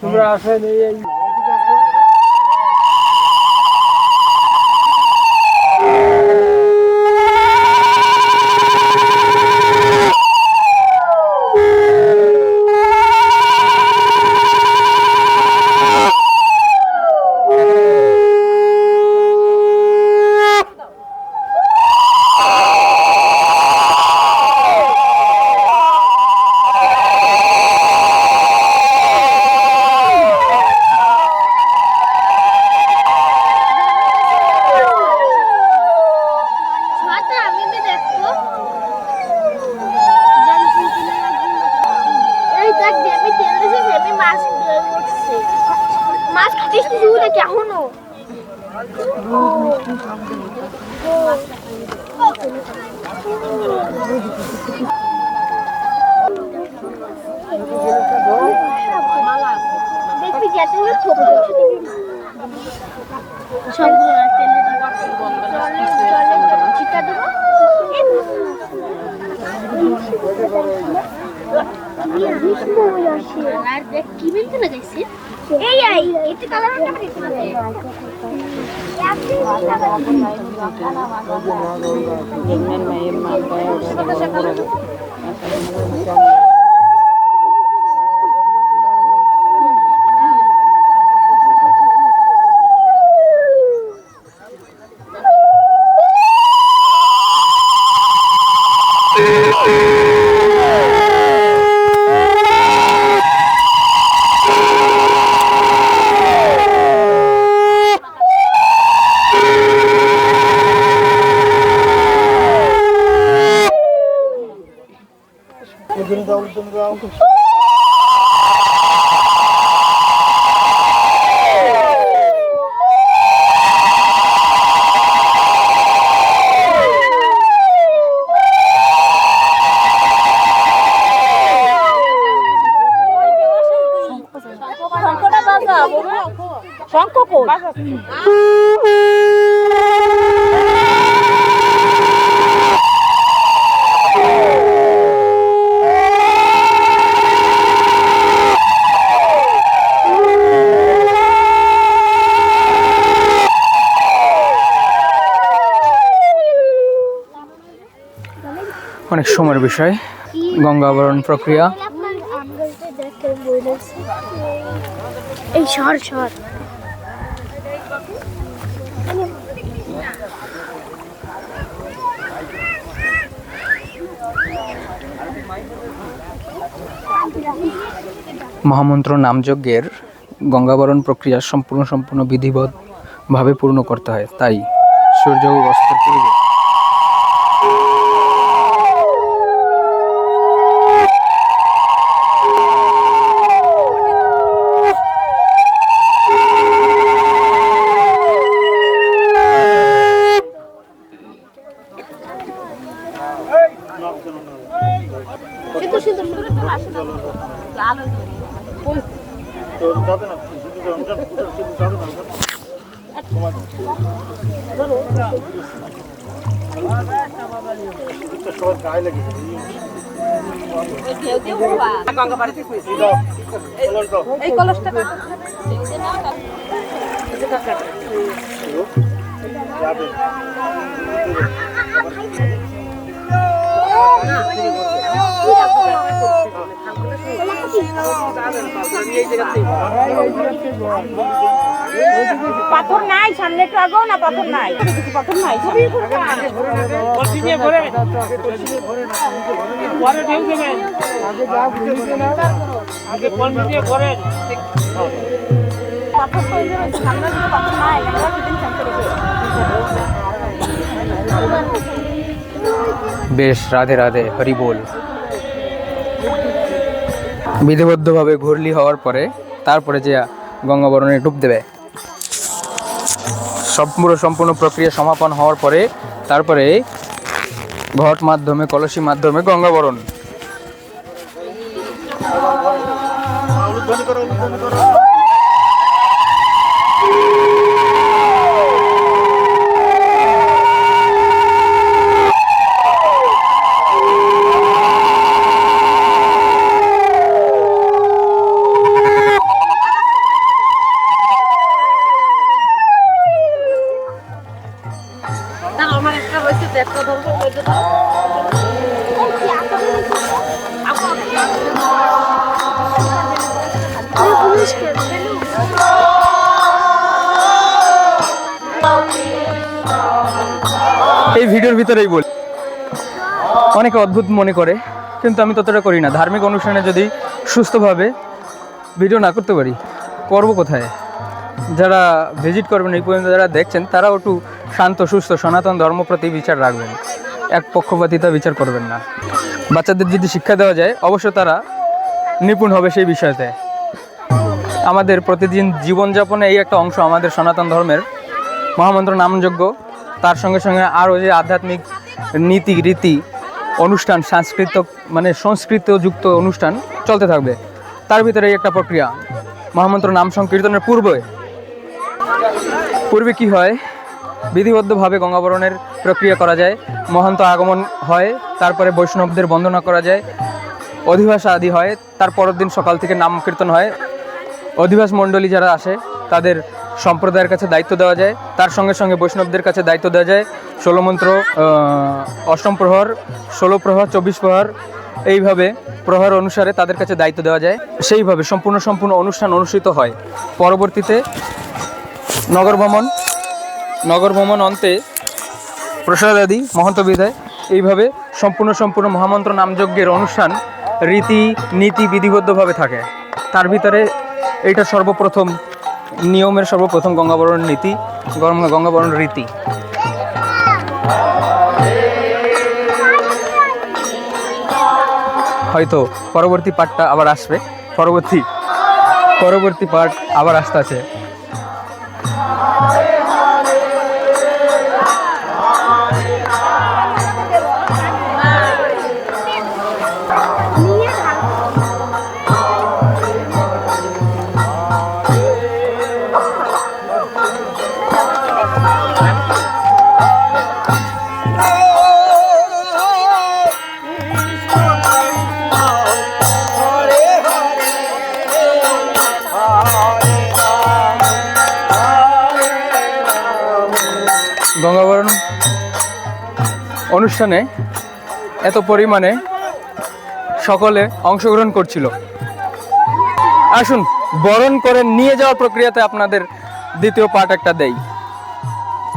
তোমরা আসেন এই অনেক সময়ের বিষয় গঙ্গা আবরণ প্রক্রিয়া। এই শহর শহর মহামন্ত্র নামযজ্ঞের গঙ্গাবরণ প্রক্রিয়া সম্পূর্ণ বিধিবদ্ধভাবে পূর্ণ করতে হয়, তাই সূর্য অস্তের পূর্বে পাথর নাই, সামনে একটু আগো না, পাথর নাই, পাথর নাই। বেশ, রাধে রাধে, হরি বল। বিধিবদ্ধভাবে ঘুরলি হওয়ার পরে তারপরে যে গঙ্গাবরণে ডুব দেবে। সম্পূর্ণ প্রক্রিয়া সমাপন হওয়ার পরে তারপরে ঘট মাধ্যমে, কলসি মাধ্যমে গঙ্গাবরণ। আমার একটা রয়েছে একটা ধরবো বলতে দাও। এই ভিডিওর ভিতরেই বলি, অনেকে অদ্ভুত মনে করে, কিন্তু আমি ততটা করি না। ধার্মিক অনুষ্ঠানে যদি সুস্থভাবে ভিডিও না করতে পারি, করবো কোথায়? যারা ভিজিট করবেন, এই পর্যন্ত যারা দেখছেন, তারাও একটু শান্ত সুস্থ সনাতন ধর্ম প্রতি বিচার রাখবেন, এক পক্ষপাতিতা বিচার করবেন না। বাচ্চাদের যদি শিক্ষা দেওয়া যায়, অবশ্য তারা নিপুণ হবে সেই বিষয়তে। আমাদের প্রতিদিন জীবনযাপনে এই একটা অংশ আমাদের সনাতন ধর্মের মহামন্ত্র নামযজ্ঞ, তার সঙ্গে সঙ্গে আরও যে আধ্যাত্মিক নীতি রীতি অনুষ্ঠান, সাংস্কৃতিক মানে সংস্কৃতযুক্ত অনুষ্ঠান চলতে থাকবে। তার ভিতরে এই একটা প্রক্রিয়া, মহামন্ত্র নাম সংকীর্তনের পূর্বে কি হয়, বিধিবদ্ধভাবে গঙ্গাবরণের প্রক্রিয়া করা যায়, মহন্ত আগমন হয়, তারপরে বৈষ্ণবদের বন্দনা করা যায়, অধিবাস আদি হয়, তার পরের দিন সকাল থেকে নাম কীর্তন হয়। অধিবাস মণ্ডলী যারা আসে তাদের সম্প্রদায়ের কাছে দায়িত্ব দেওয়া যায়, তার সঙ্গে সঙ্গে বৈষ্ণবদের কাছে দায়িত্ব দেওয়া যায়। 16 মন্ত্র, অষ্টম প্রহর, 16 প্রহর, 24 প্রহর, এইভাবে প্রহর অনুসারে তাদের কাছে দায়িত্ব দেওয়া যায়। সেইভাবে সম্পূর্ণ অনুষ্ঠান অনুষ্ঠিত হয়। পরবর্তীতে নগর ভ্রমণ অন্তে প্রসাদ আদি মহন্ত বিদায়, এইভাবে সম্পূর্ণ মহামন্ত্র নামযজ্ঞের অনুষ্ঠান রীতি নীতি বিধিবদ্ধভাবে থাকে। তার ভিতরে এইটা সর্বপ্রথম নিয়মের সর্বপ্রথম গঙ্গাবরণ নীতি, গঙ্গাবরণ রীতি। হয়তো পরবর্তী পার্টটা আবার আসবে, পরবর্তী পার্ট আবার আসতে আছে। গঙ্গাবরণ অনুষ্ঠানে এত পরিমাণে সকলে অংশগ্রহণ করছিল। আসুন বরণ করে নিয়ে যাওয়ার প্রক্রিয়াতে আপনাদের দ্বিতীয় পার্ট একটা দেই।